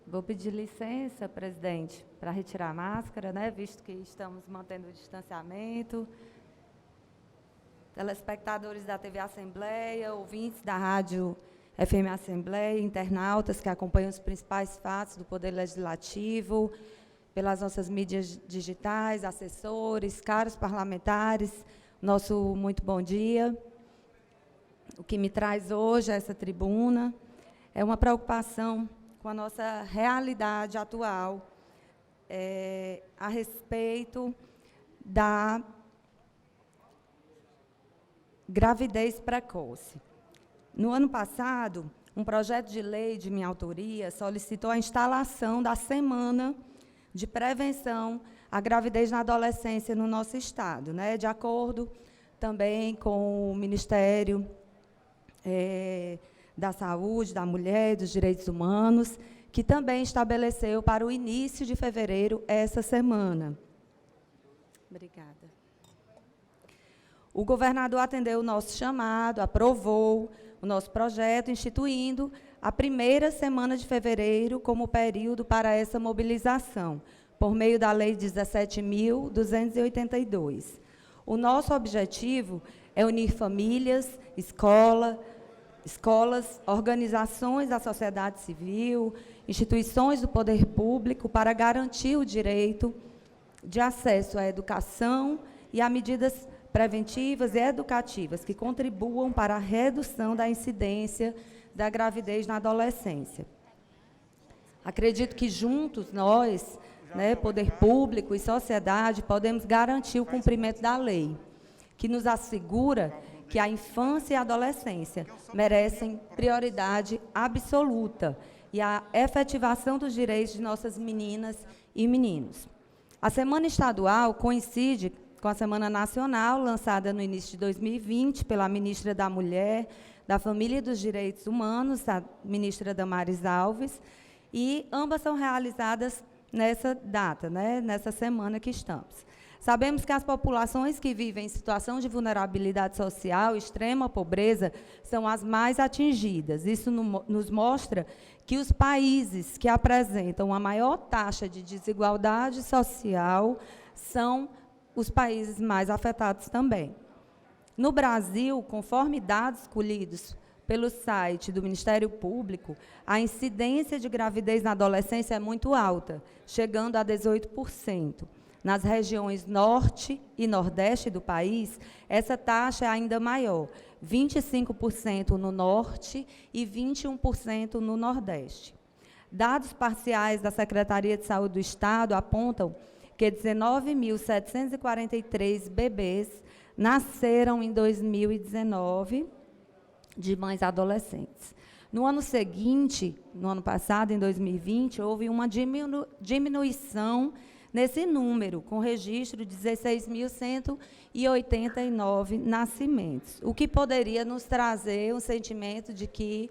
Vou pedir licença, presidente, para retirar a máscara, né, visto que estamos mantendo o distanciamento. Telespectadores da TV Assembleia, ouvintes da Rádio FM Assembleia, internautas que acompanham os principais fatos do Poder Legislativo, pelas nossas mídias digitais, assessores, caros parlamentares, nosso muito bom dia. O que me traz hoje a essa tribuna é uma preocupação com a nossa realidade atual a respeito da gravidez precoce. No ano passado, um projeto de lei de minha autoria solicitou a instalação da Semana de Prevenção à Gravidez na Adolescência no nosso Estado, né, de acordo também com o Ministério da Saúde, da Mulher e dos Direitos Humanos, que também estabeleceu para o início de fevereiro essa semana. Obrigada. O governador atendeu o nosso chamado, aprovou o nosso projeto, instituindo a primeira semana de fevereiro como período para essa mobilização, por meio da Lei 17.282. O nosso objetivo é unir famílias, escolas, organizações da sociedade civil, instituições do poder público para garantir o direito de acesso à educação e a medidas preventivas e educativas que contribuam para a redução da incidência da gravidez na adolescência. Acredito que juntos nós, né, poder público e sociedade, podemos garantir o cumprimento da lei, que nos assegura que a infância e a adolescência merecem prioridade absoluta e a efetivação dos direitos de nossas meninas e meninos. A Semana Estadual coincide com a Semana Nacional, lançada no início de 2020 pela ministra da Mulher, da Família e dos Direitos Humanos, a ministra Damares Alves, e ambas são realizadas nessa data, né, nessa semana que estamos. Sabemos que as populações que vivem em situação de vulnerabilidade social, extrema pobreza, são as mais atingidas. Isso nos mostra que os países que apresentam a maior taxa de desigualdade social são os países mais afetados também. No Brasil, conforme dados colhidos pelo site do Ministério Público, a incidência de gravidez na adolescência é muito alta, chegando a 18%. Nas regiões norte e nordeste do país, essa taxa é ainda maior, 25% no norte e 21% no nordeste. Dados parciais da Secretaria de Saúde do Estado apontam que 19.743 bebês nasceram em 2019 de mães adolescentes. No ano seguinte, no ano passado, em 2020, houve uma diminuição nesse número, com registro de 16.189 nascimentos, o que poderia nos trazer um sentimento de que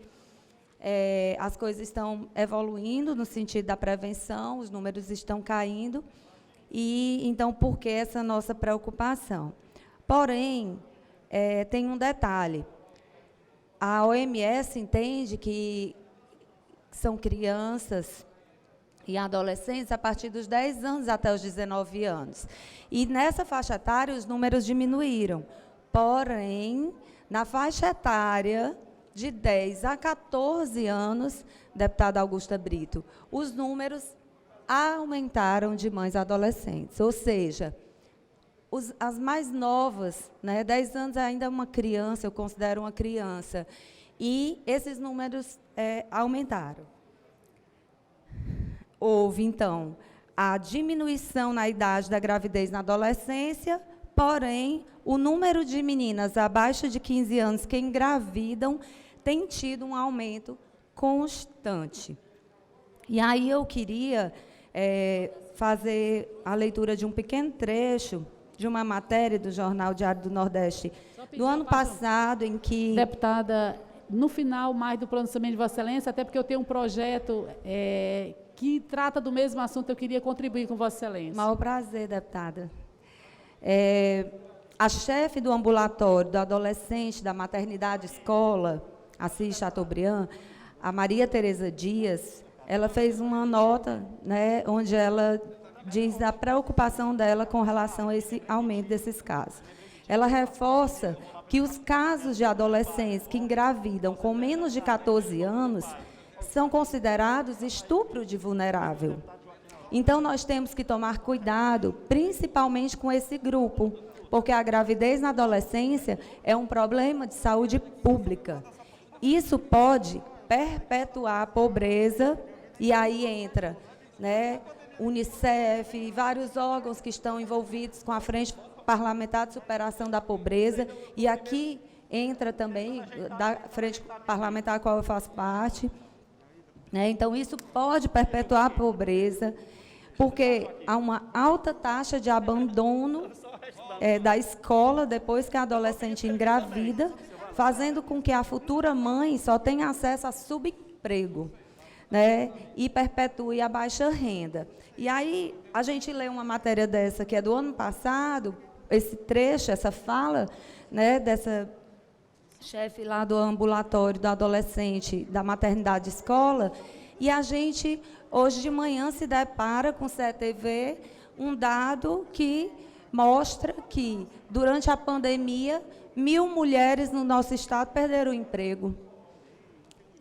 as coisas estão evoluindo no sentido da prevenção, os números estão caindo, e então, por que essa nossa preocupação? Porém, tem um detalhe. A OMS entende que são crianças e adolescentes a partir dos 10 anos até os 19 anos. E nessa faixa etária, os números diminuíram. Porém, na faixa etária de 10 a 14 anos, deputada Augusta Brito, os números aumentaram de mães adolescentes. Ou seja, as mais novas, né, 10 anos ainda é uma criança, eu considero uma criança, e esses números aumentaram. Houve, então, a diminuição na idade da gravidez na adolescência, porém, o número de meninas abaixo de 15 anos que engravidam tem tido um aumento constante. E aí eu queria fazer a leitura de um pequeno trecho de uma matéria do Jornal Diário do Nordeste, do ano passado, em que... Deputada, no final, mais do pronunciamento de Vossa Excelência, até porque eu tenho um projeto que trata do mesmo assunto, eu queria contribuir com Vossa Excelência. Maior prazer, deputada. A chefe do ambulatório do adolescente da maternidade escola, Assis Chateaubriand, a Maria Tereza Dias, ela fez uma nota, né, onde ela diz a preocupação dela com relação a esse aumento desses casos. Ela reforça que os casos de adolescentes que engravidam com menos de 14 anos são considerados estupro de vulnerável. Então, nós temos que tomar cuidado, principalmente com esse grupo, porque a gravidez na adolescência é um problema de saúde pública. Isso pode perpetuar a pobreza, e aí entra, né, Unicef e vários órgãos que estão envolvidos com a Frente Parlamentar de Superação da Pobreza, e aqui entra também, da Frente Parlamentar a qual eu faço parte, né, então isso pode perpetuar a pobreza, porque há uma alta taxa de abandono da escola depois que a adolescente engravida, fazendo com que a futura mãe só tenha acesso a subemprego, né, e perpetue a baixa renda. E aí, a gente lê uma matéria dessa, que é do ano passado, esse trecho, essa fala, né, dessa chefe lá do ambulatório do adolescente, da maternidade escola, e a gente, hoje de manhã, se depara com o CETV, um dado que mostra que, durante a pandemia, 1.000 mulheres no nosso estado perderam o emprego,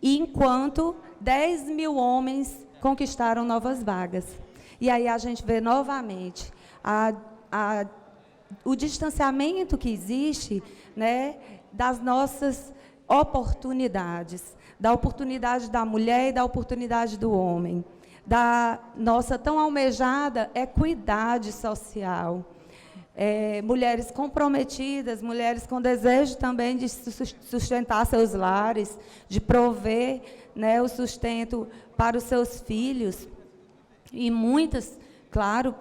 enquanto 10.000 homens conquistaram novas vagas. E aí a gente vê novamente o distanciamento que existe, né, das nossas oportunidades, da oportunidade da mulher e da oportunidade do homem, da nossa tão almejada equidade social. Mulheres comprometidas, mulheres com desejo também de sustentar seus lares, de prover, né, o sustento para os seus filhos. E muitas, claro,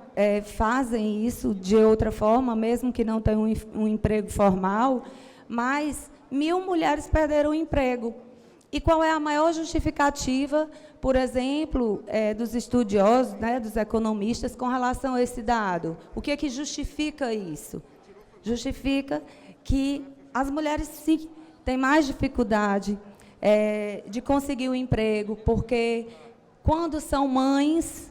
fazem isso de outra forma, mesmo que não tenham um emprego formal, mas 1.000 mulheres perderam o emprego. E qual é a maior justificativa, por exemplo, dos estudiosos, né, dos economistas, com relação a esse dado? O que é que justifica isso? Justifica que as mulheres, sim, têm mais dificuldade de conseguir um emprego, porque, quando são mães,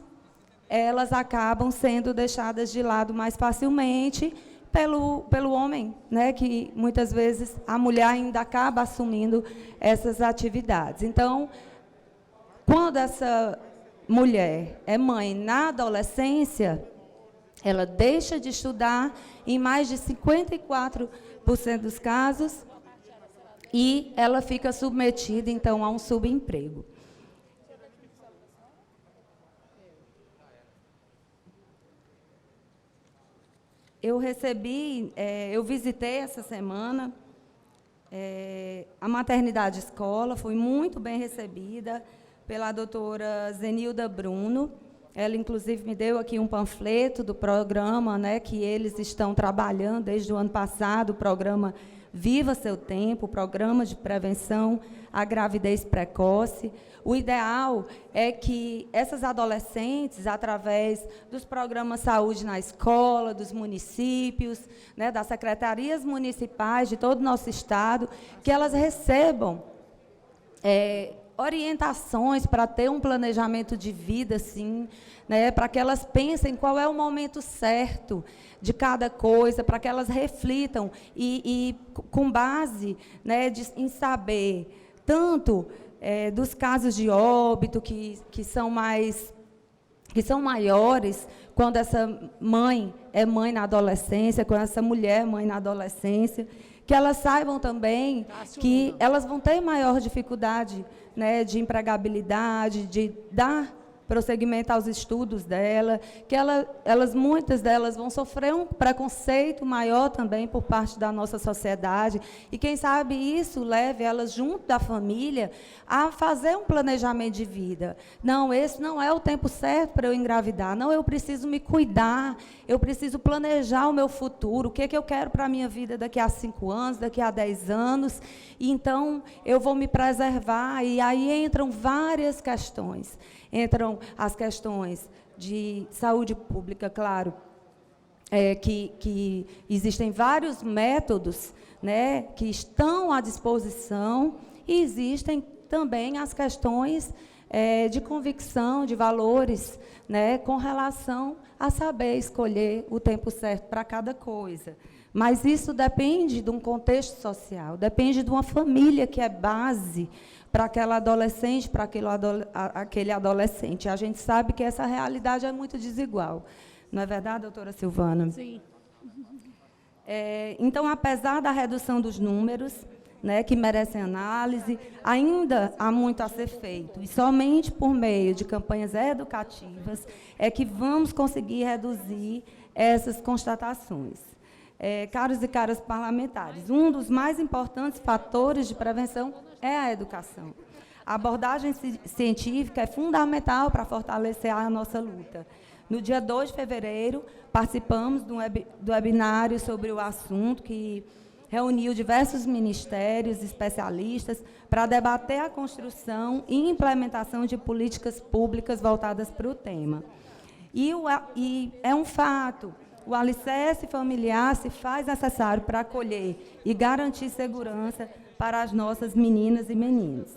elas acabam sendo deixadas de lado mais facilmente pelo homem, né, que muitas vezes a mulher ainda acaba assumindo essas atividades. Então, quando essa mulher é mãe na adolescência, ela deixa de estudar em mais de 54% dos casos e ela fica submetida, então, a um subemprego. Eu visitei essa semana a maternidade escola, fui muito bem recebida pela doutora Zenilda Bruno. Ela, inclusive, me deu aqui um panfleto do programa, né, que eles estão trabalhando desde o ano passado, o programa Viva Seu Tempo, o programa de prevenção à gravidez precoce. O ideal é que essas adolescentes, através dos programas Saúde na Escola, dos municípios, né, das secretarias municipais de todo o nosso estado, que elas recebam orientações para ter um planejamento de vida, sim, né, para que elas pensem qual é o momento certo de cada coisa, para que elas reflitam e com base, né, em saber tanto dos casos de óbito que são maiores quando essa mãe é mãe na adolescência, quando essa mulher é mãe na adolescência, que elas saibam também que elas vão ter maior dificuldade, né, de empregabilidade, de dar prosseguimento aos estudos dela, que muitas delas vão sofrer um preconceito maior também por parte da nossa sociedade, e quem sabe isso leve elas, junto da família, a fazer um planejamento de vida. Não, esse não é o tempo certo para eu engravidar, não, eu preciso me cuidar, eu preciso planejar o meu futuro, o que é que eu quero para a minha vida daqui a 5 anos, daqui a 10 anos, e então eu vou me preservar, e aí entram várias questões. Entram as questões de saúde pública, claro, que existem vários métodos, né, que estão à disposição, e existem também as questões de convicção, de valores, né, com relação a saber escolher o tempo certo para cada coisa. Mas isso depende de um contexto social, depende de uma família que é base para aquela adolescente, para aquele adolescente. A gente sabe que essa realidade é muito desigual. Não é verdade, doutora Silvana? Sim. Então, apesar da redução dos números, né, que merecem análise, ainda há muito a ser feito. E somente por meio de campanhas educativas é que vamos conseguir reduzir essas constatações. Caros e caras parlamentares, um dos mais importantes fatores de prevenção é a educação. A abordagem científica é fundamental para fortalecer a nossa luta. No dia 2 de fevereiro, participamos do webinário sobre o assunto, que reuniu diversos ministérios, especialistas, para debater a construção e implementação de políticas públicas voltadas para o tema. E é um fato, o alicerce familiar se faz necessário para acolher e garantir segurança para as nossas meninas e meninos.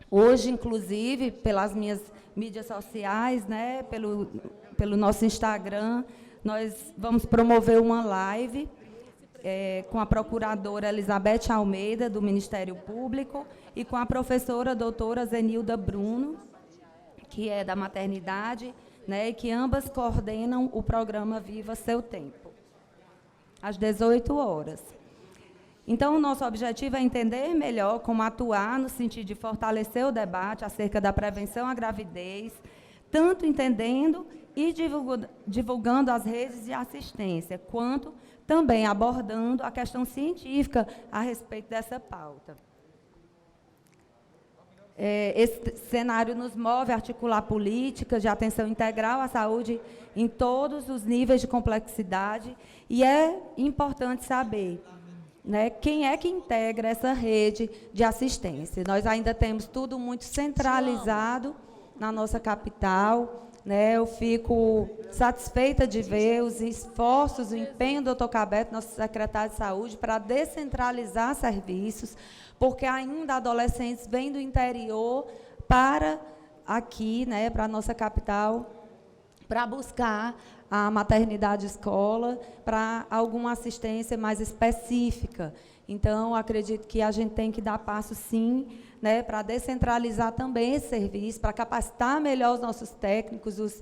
Hoje, inclusive, pelas minhas mídias sociais, né, pelo nosso Instagram, nós vamos promover uma live com a procuradora Elizabeth Almeida, do Ministério Público, e com a professora doutora Zenilda Bruno, que é da maternidade, né, e que ambas coordenam o programa Viva Seu Tempo, às 18 horas. Então, o nosso objetivo é entender melhor como atuar no sentido de fortalecer o debate acerca da prevenção à gravidez, tanto entendendo e divulgando as redes de assistência, quanto também abordando a questão científica a respeito dessa pauta. Esse cenário nos move a articular políticas de atenção integral à saúde em todos os níveis de complexidade, e é importante saber, né, quem é que integra essa rede de assistência. Nós ainda temos tudo muito centralizado na nossa capital, né? Eu fico satisfeita de ver os esforços, o empenho do doutor Cabeto, nosso secretário de Saúde, para descentralizar serviços, porque ainda adolescentes vêm do interior para aqui, né, para a nossa capital, para buscar a maternidade escola, para alguma assistência mais específica. Então, acredito que a gente tem que dar passo, sim, né, para descentralizar também esse serviço, para capacitar melhor os nossos técnicos,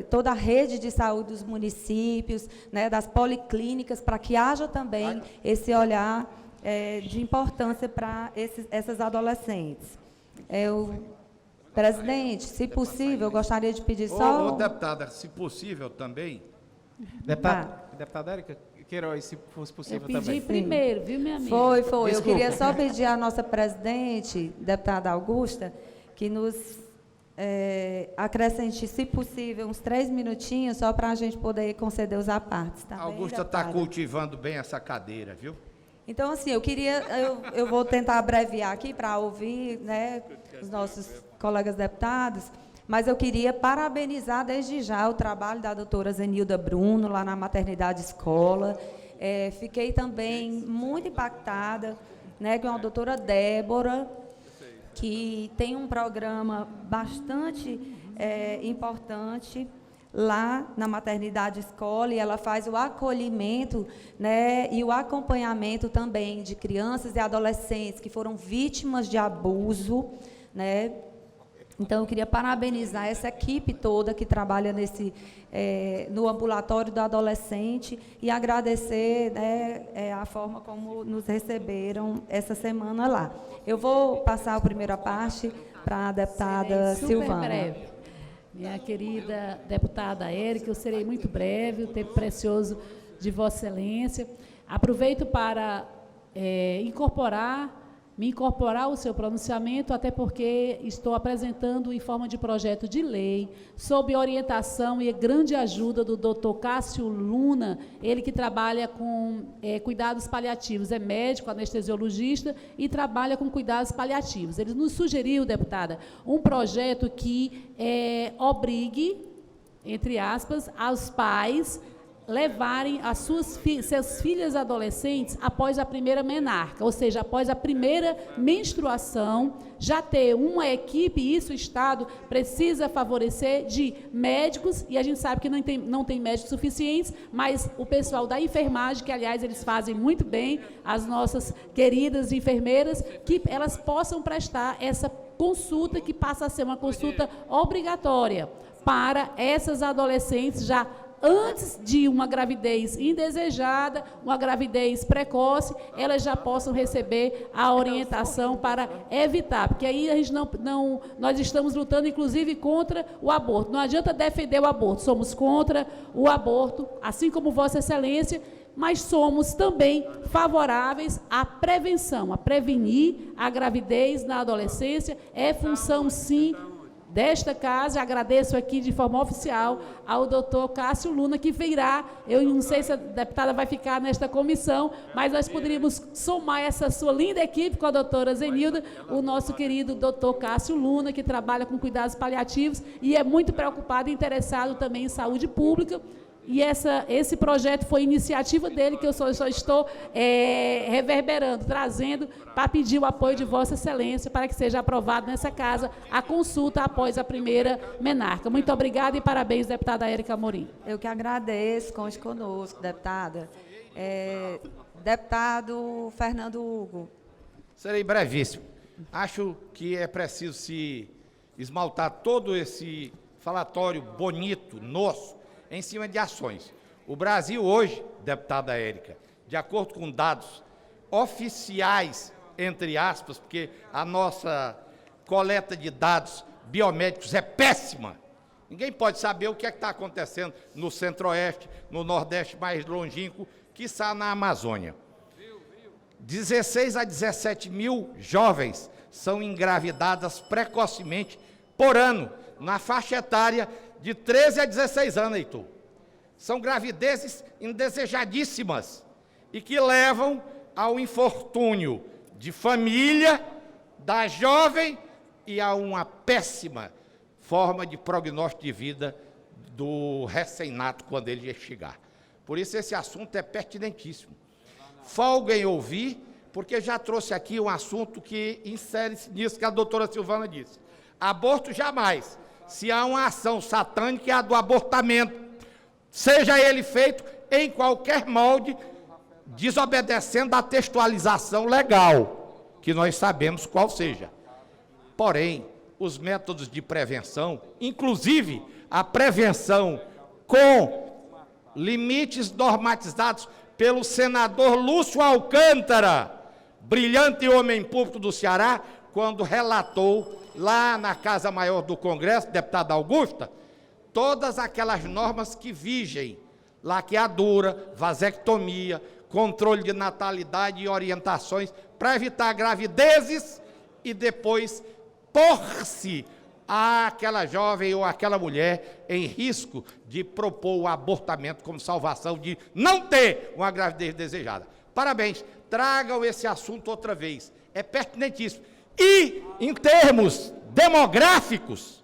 toda a rede de saúde dos municípios, né, das policlínicas, para que haja também esse olhar de importância para essas adolescentes. Presidente, se possível, eu gostaria de pedir só... Deputada, se possível também... Deputada Érica Queiroz, se fosse possível também. Eu pedi primeiro, viu, minha amiga? Foi. Desculpa. Eu queria só pedir à nossa presidente, deputada Augusta, que nos acrescente, se possível, uns 3 minutinhos, só para a gente poder conceder os apartes. Tá Augusta está cultivando bem essa cadeira, viu? Então, assim, eu vou tentar abreviar aqui para ouvir, né, os nossos colegas deputados, mas eu queria parabenizar desde já o trabalho da doutora Zenilda Bruno, lá na maternidade escola. Fiquei também muito impactada, né, com a doutora Débora, que tem um programa bastante importante lá na maternidade escola, e ela faz o acolhimento, né, e o acompanhamento também de crianças e adolescentes que foram vítimas de abuso, né. Então, eu queria parabenizar essa equipe toda que trabalha no ambulatório do adolescente e agradecer, né, a forma como nos receberam essa semana lá. Eu vou passar a primeira parte para a deputada Silvana. Breve. Minha querida deputada Érica, eu serei muito breve, o tempo precioso de Vossa Excelência. Aproveito para me incorporar ao seu pronunciamento, até porque estou apresentando em forma de projeto de lei, sob orientação e grande ajuda do doutor Cássio Luna, ele que trabalha com cuidados paliativos, é médico, anestesiologista e trabalha com cuidados paliativos. Ele nos sugeriu, deputada, um projeto que obrigue, entre aspas, aos pais levarem as seus filhas adolescentes após a primeira menarca, ou seja, após a primeira menstruação, já ter uma equipe, e isso o Estado precisa favorecer, de médicos, e a gente sabe que não tem médicos suficientes, mas o pessoal da enfermagem, que aliás eles fazem muito bem, as nossas queridas enfermeiras, que elas possam prestar essa consulta, que passa a ser uma consulta obrigatória para essas adolescentes já antes de uma gravidez indesejada, uma gravidez precoce, elas já possam receber a orientação para evitar, porque aí a gente nós estamos lutando, inclusive, contra o aborto. Não adianta defender o aborto, somos contra o aborto, assim como Vossa Excelência, mas somos também favoráveis à prevenção, a prevenir a gravidez na adolescência, é função, sim, desta casa. Agradeço aqui de forma oficial ao doutor Cássio Luna, que virá, eu não sei se a deputada vai ficar nesta comissão, mas nós poderíamos somar essa sua linda equipe com a doutora Zenilda, o nosso querido doutor Cássio Luna, que trabalha com cuidados paliativos e é muito preocupado e interessado também em saúde pública. E esse projeto foi iniciativa dele, que eu só estou reverberando, trazendo para pedir o apoio de Vossa Excelência para que seja aprovado nessa casa a consulta após a primeira menarca. Muito obrigada e parabéns, deputada Érica Amorim. Eu que agradeço, conte conosco, deputada. Deputado Fernando Hugo. Serei brevíssimo. Acho que é preciso se esmaltar todo esse falatório bonito, nosso, em cima de ações. O Brasil hoje, deputada Érica, de acordo com dados oficiais, entre aspas, porque a nossa coleta de dados biomédicos é péssima. Ninguém pode saber o que é que está acontecendo no Centro-Oeste, no Nordeste mais longínquo, quiçá na Amazônia. 16 a 17 mil jovens são engravidadas precocemente por ano, na faixa etária de 13 a 16 anos, Heitor. São gravidezes indesejadíssimas e que levam ao infortúnio de família, da jovem e a uma péssima forma de prognóstico de vida do recém-nato quando ele chegar. Por isso esse assunto é pertinentíssimo. Folga em ouvir, porque já trouxe aqui um assunto que insere-se nisso que a doutora Silvana disse. Aborto jamais. Se há uma ação satânica, é a do abortamento, seja ele feito em qualquer molde, desobedecendo a textualização legal, que nós sabemos qual seja. Porém, os métodos de prevenção, inclusive a prevenção com limites normatizados pelo senador Lúcio Alcântara, brilhante homem público do Ceará, quando relatou lá na Casa Maior do Congresso, deputada Augusta, todas aquelas normas que vigem, laqueadura, vasectomia, controle de natalidade e orientações para evitar gravidezes e depois pôr-se àquela jovem ou àquela mulher em risco de propor o abortamento como salvação de não ter uma gravidez desejada. Parabéns, tragam esse assunto outra vez, é pertinentíssimo. E, em termos demográficos,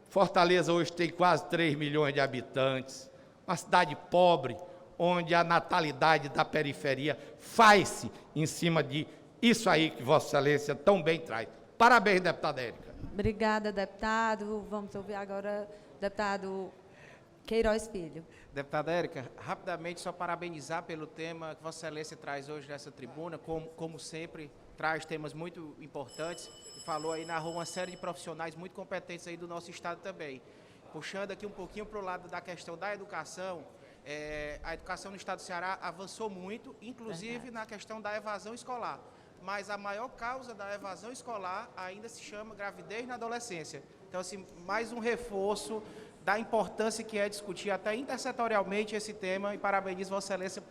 Fortaleza hoje tem quase 3 milhões de habitantes, uma cidade pobre, onde a natalidade da periferia faz-se em cima de isso aí que Vossa Excelência tão bem traz. Parabéns, deputada Érica. Obrigada, deputado. Vamos ouvir agora o deputado Queiroz Filho. Deputada Érica, rapidamente só parabenizar pelo tema que Vossa Excelência traz hoje nessa tribuna, como sempre, traz temas muito importantes, falou aí, narrou uma série de profissionais muito competentes aí do nosso estado também. Puxando aqui um pouquinho para o lado da questão da educação, a educação no estado do Ceará avançou muito, inclusive na questão da evasão escolar, mas a maior causa da evasão escolar ainda se chama gravidez na adolescência. Então, assim, mais um reforço da importância que é discutir até intersetorialmente esse tema, e parabenizo Vossa Excelência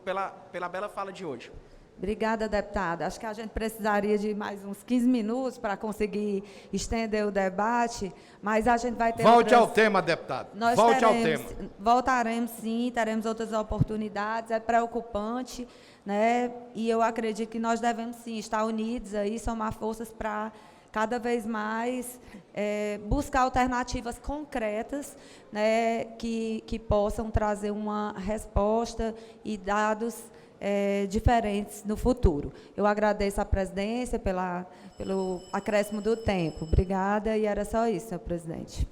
pela bela fala de hoje. Obrigada, deputada. Acho que a gente precisaria de mais uns 15 minutos para conseguir estender o debate, mas a gente vai ter Volte ao tema, deputado. Volte ao tema. Voltaremos, sim, teremos outras oportunidades. É preocupante, né? E eu acredito que nós devemos, sim, estar unidos aí, somar forças para cada vez mais buscar alternativas concretas, né, que possam trazer uma resposta e dados diferentes no futuro. Eu agradeço à presidência pelo acréscimo do tempo. Obrigada, e era só isso, senhor presidente.